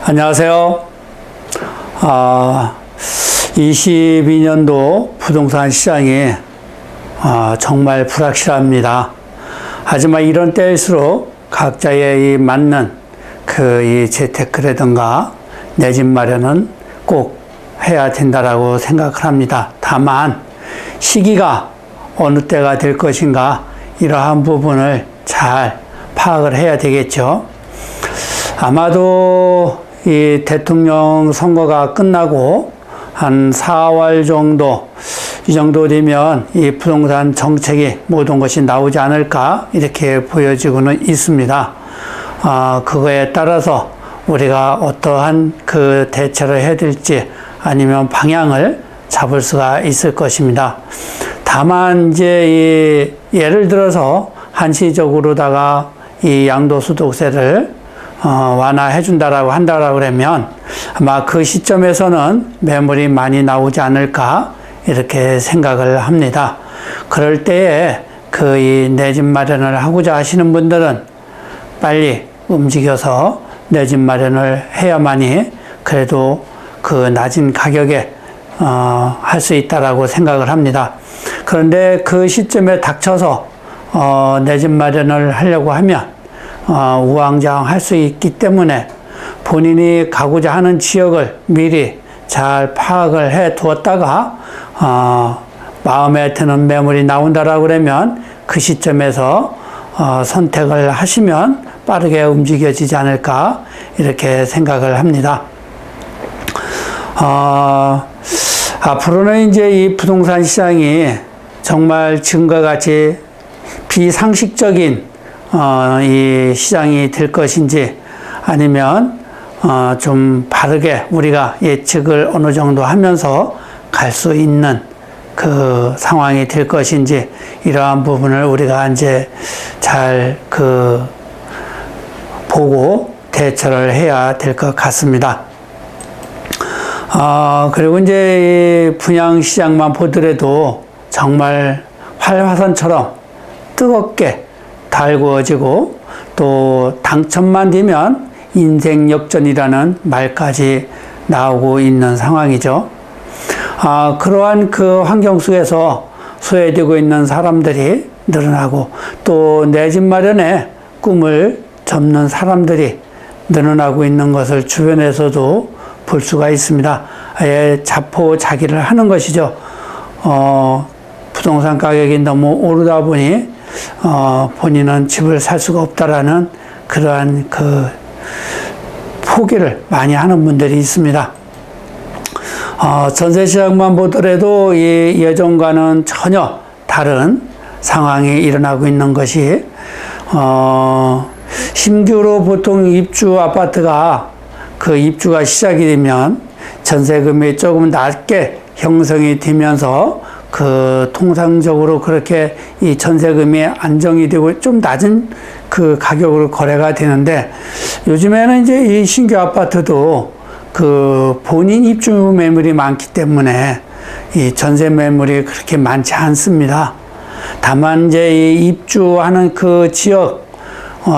안녕하세요. 22년도 부동산 시장이 정말 불확실합니다. 하지만 이런 때일수록 각자의 이 맞는 이 재테크라든가 내 집 마련은 꼭 해야 된다라고 생각을 합니다. 다만 시기가 어느 때가 될 것인가 이러한 부분을 잘 파악을 해야 되겠죠. 아마도 이 대통령 선거가 끝나고 한 4월 정도, 이 정도 되면 이 부동산 정책이 모든 것이 나오지 않을까 이렇게 보여지고는 있습니다. 그거에 따라서 우리가 어떠한 그 대처를 해야 될지 아니면 방향을 잡을 수가 있을 것입니다. 다만 이제 예를 들어서 한시적으로다가 이 양도소득세를 완화해 준다라고 한다라고 그러면 아마 그 시점에서는 매물이 많이 나오지 않을까 이렇게 생각을 합니다. 그럴 때에 이 내 집 마련을 하고자 하시는 분들은 빨리 움직여서 내 집 마련을 해야만이 그래도 그 낮은 가격에 할 수 있다라고 생각을 합니다. 그런데 그 시점에 닥쳐서 내 집 마련을 하려고 하면 우왕좌왕할 수 있기 때문에 본인이 가고자 하는 지역을 미리 잘 파악을 해 두었다가 마음에 드는 매물이 나온다라고 그러면 그 시점에서 선택을 하시면 빠르게 움직여지지 않을까 이렇게 생각을 합니다. 앞으로는 이제 이 부동산 시장이 정말 지금과 같이 비상식적인 이 시장이 될 것인지 아니면 좀 바르게 우리가 예측을 어느 정도 하면서 갈 수 있는 그 상황이 될 것인지 이러한 부분을 우리가 이제 잘 보고 대처를 해야 될 것 같습니다. 그리고 이제 이 분양 시장만 보더라도 정말 활화산처럼 뜨겁게 달구어지고 또 당첨만 되면 인생 역전이라는 말까지 나오고 있는 상황이죠. 그러한 그 환경 속에서 소외되고 있는 사람들이 늘어나고 또 내 집 마련에 꿈을 접는 사람들이 늘어나고 있는 것을 주변에서도 볼 수가 있습니다. 아예 자포자기를 하는 것이죠. 부동산 가격이 너무 오르다 보니 본인은 집을 살 수가 없다라는 그러한 포기를 많이 하는 분들이 있습니다. 전세시장만 보더라도 이 예전과는 전혀 다른 상황이 일어나고 있는 것이 신규로 보통 입주 아파트가 입주가 시작이 되면 전세금이 조금 낮게 형성이 되면서 통상적으로 그렇게 이 전세금이 안정이 되고 좀 낮은 가격으로 거래가 되는데 요즘에는 이제 이 신규 아파트도 본인 입주 매물이 많기 때문에 이 전세 매물이 그렇게 많지 않습니다. 다만 이제 이 입주하는 지역,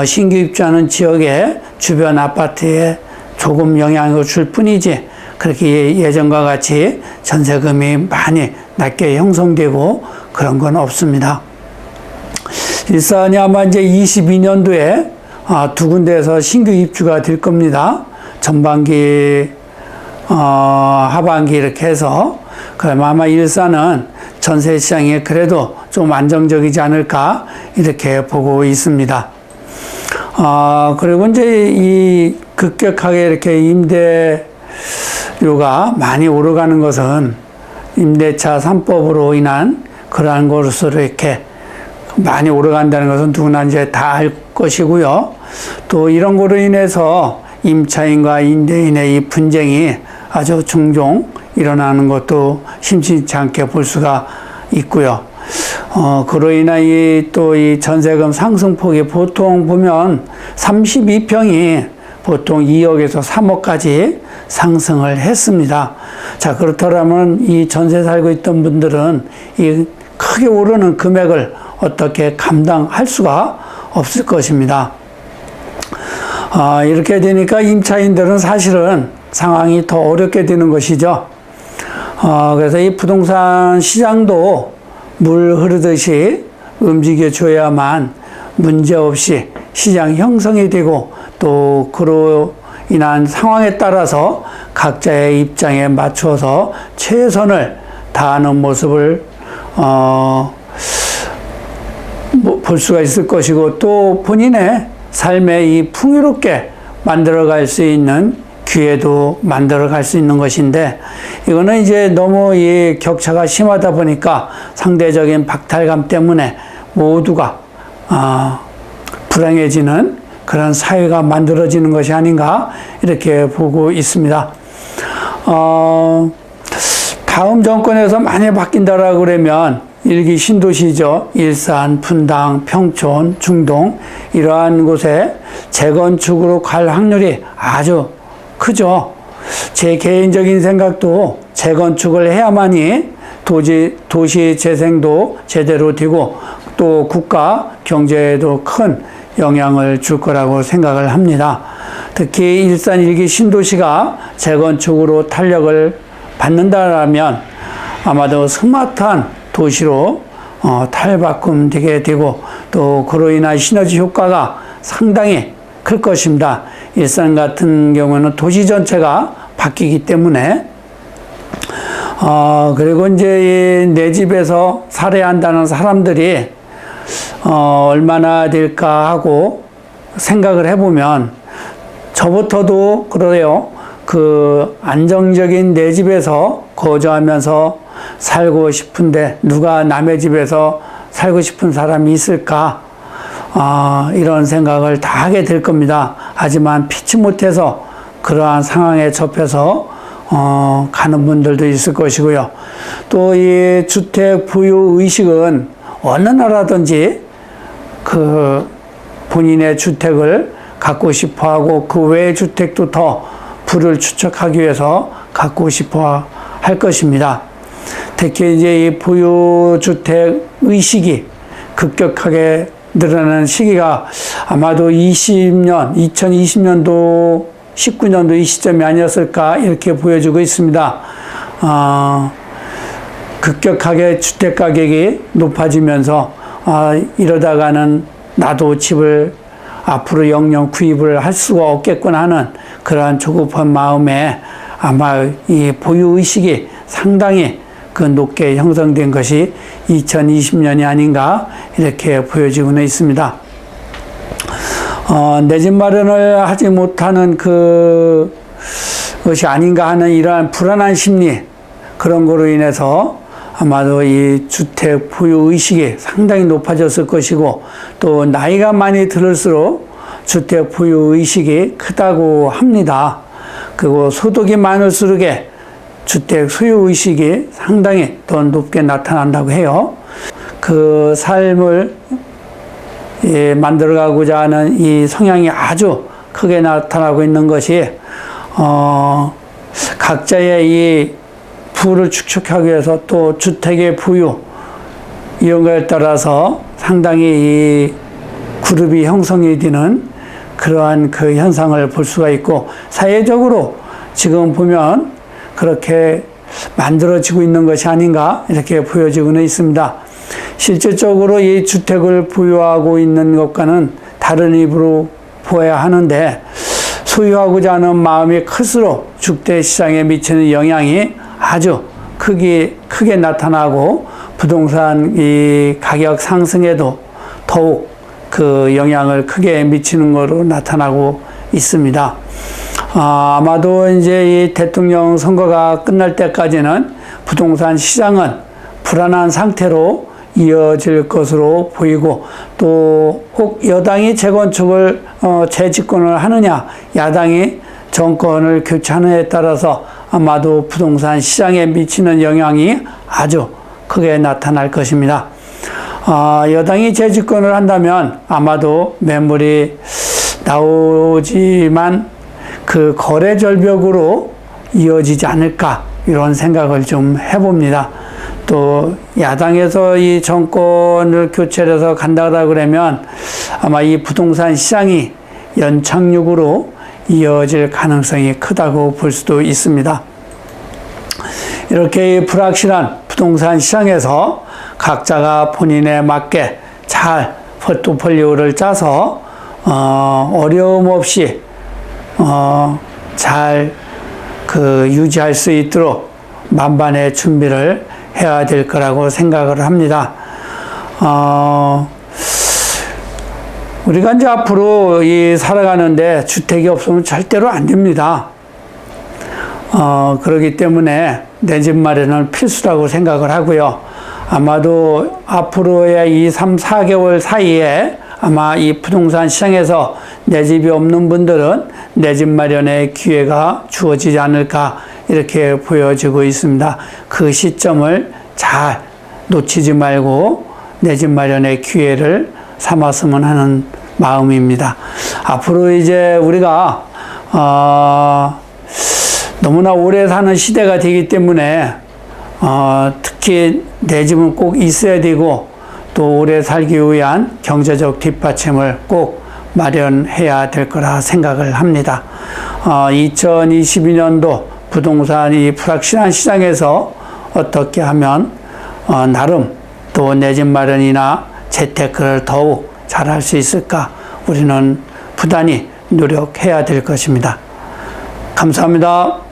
신규 입주하는 지역의 주변 아파트에 조금 영향을 줄 뿐이지 그렇게 예전과 같이 전세금이 많이 낮게 형성되고 그런 건 없습니다. 일산이 아마 이제 22년도에 두 군데에서 신규 입주가 될 겁니다. 전반기, 하반기 이렇게 해서 그럼 아마 일산은 전세 시장이 그래도 좀 안정적이지 않을까 이렇게 보고 있습니다. 그리고 이제 이 급격하게 이렇게 임대료가 많이 오르가는 것은 임대차 3법으로 인한 그러한 것으로 이렇게 많이 오르간다는 것은 누구나 이제 다 알 것이고요. 또 이런 거로 인해서 임차인과 임대인의 이 분쟁이 아주 종종 일어나는 것도 심심치 않게 볼 수가 있고요. 그로 인한 또 이 전세금 상승폭이 보통 보면 32평이 보통 2억에서 3억까지 상승을 했습니다. 자, 그렇다면 이 전세 살고 있던 분들은 이 크게 오르는 금액을 어떻게 감당할 수가 없을 것입니다. 이렇게 되니까 임차인들은 사실은 상황이 더 어렵게 되는 것이죠. 그래서 이 부동산 시장도 물 흐르듯이 움직여줘야만 문제없이 시장 형성이 되고 또 그로 인한 상황에 따라서 각자의 입장에 맞춰서 최선을 다하는 모습을 볼 수가 있을 것이고 또 본인의 삶에 이 풍요롭게 만들어갈 수 있는 기회도 만들어갈 수 있는 것인데 이거는 이제 너무 이 격차가 심하다 보니까 상대적인 박탈감 때문에 모두가 불행해지는 그런 사회가 만들어지는 것이 아닌가 이렇게 보고 있습니다. 다음 정권에서 많이 바뀐다라고 그러면 일기 신도시죠. 일산, 분당, 평촌, 중동 이러한 곳에 재건축으로 갈 확률이 아주 크죠. 제 개인적인 생각도 재건축을 해야만이 도시 재생도 제대로 되고 또 국가 경제에도 큰 영향을 줄 거라고 생각을 합니다. 특히 일산 일기 신도시가 재건축으로 탄력을 받는다라면 아마도 스마트한 도시로 탈바꿈되게 되고 또 그로 인한 시너지 효과가 상당히 클 것입니다. 일산 같은 경우는 도시 전체가 바뀌기 때문에 그리고 이제 내 집에서 살아야 한다는 사람들이 얼마나 될까 하고 생각을 해보면 저부터도 그래요. 그 안정적인 내 집에서 거주하면서 살고 싶은데 누가 남의 집에서 살고 싶은 사람이 있을까? 이런 생각을 다 하게 될 겁니다. 하지만 피치 못해서 그러한 상황에 접해서 가는 분들도 있을 것이고요. 또 이 주택 보유 의식은 어느 나라든지 그 본인의 주택을 갖고 싶어 하고 그 외의 주택도 더 부를 축적하기 위해서 갖고 싶어 할 것입니다. 특히 이제 이 보유주택 의식이 급격하게 늘어나는 시기가 아마도 2020년도, 19년도 이 시점이 아니었을까 이렇게 보여지고 있습니다. 급격하게 주택 가격이 높아지면서 이러다가는 나도 집을 앞으로 영영 구입을 할 수가 없겠구나 하는 그러한 조급한 마음에 아마 이 보유의식이 상당히 그 높게 형성된 것이 2020년이 아닌가 이렇게 보여지고는 있습니다. 내 집 마련을 하지 못하는 그것이 아닌가 하는 이러한 불안한 심리 그런 거로 인해서 아마도 이 주택 보유 의식이 상당히 높아졌을 것이고 또 나이가 많이 들을수록 주택 보유 의식이 크다고 합니다. 그리고 소득이 많을수록 주택 소유 의식이 상당히 더 높게 나타난다고 해요. 그 삶을 만들어가고자 하는 이 성향이 아주 크게 나타나고 있는 것이 각자의 이 부를 축적하기 위해서 또 주택의 부유 이런 거에 따라서 상당히 이 그룹이 형성이 되는 그러한 그 현상을 볼 수가 있고 사회적으로 지금 보면 그렇게 만들어지고 있는 것이 아닌가 이렇게 보여지고는 있습니다. 실질적으로 이 주택을 보유하고 있는 것과는 다른 입으로 보아야 하는데 소유하고자 하는 마음이 클수록 주택 시장에 미치는 영향이 아주 크게 나타나고 부동산 이 가격 상승에도 더욱 그 영향을 크게 미치는 것으로 나타나고 있습니다. 아마도 이제 이 대통령 선거가 끝날 때까지는 부동산 시장은 불안한 상태로 이어질 것으로 보이고 또 혹 여당이 재건축을 재집권을 하느냐 야당이 정권을 교체하느냐에 따라서 아마도 부동산 시장에 미치는 영향이 아주 크게 나타날 것입니다. 여당이 재집권을 한다면 아마도 매물이 나오지만 그 거래 절벽으로 이어지지 않을까 이런 생각을 좀 해봅니다. 또 야당에서 이 정권을 교체해서 간다고 그러면 아마 이 부동산 시장이 연착륙으로 이어질 가능성이 크다고 볼 수도 있습니다. 이렇게 불확실한 부동산 시장에서 각자가 본인에 맞게 잘 포트폴리오를 짜서 어려움 없이 잘 유지할 수 있도록 만반의 준비를 해야 될 거라고 생각을 합니다. 우리가 이제 앞으로 살아가는데 주택이 없으면 절대로 안 됩니다. 그렇기 때문에 내 집 마련은 필수라고 생각을 하고요. 아마도 앞으로의 2, 3, 4개월 사이에 아마 이 부동산 시장에서 내 집이 없는 분들은 내 집 마련의 기회가 주어지지 않을까 이렇게 보여지고 있습니다. 그 시점을 잘 놓치지 말고 내 집 마련의 기회를 삼았으면 하는 마음입니다. 앞으로 이제 우리가 너무나 오래 사는 시대가 되기 때문에 특히 내 집은 꼭 있어야 되고 또 오래 살기 위한 경제적 뒷받침을 꼭 마련해야 될 거라 생각을 합니다. 2022년도 부동산 이 불확실한 시장에서 어떻게 하면 나름 또 내 집 마련이나 재테크를 더욱 잘할 수 있을까 우리는 부단히 노력해야 될 것입니다. 감사합니다.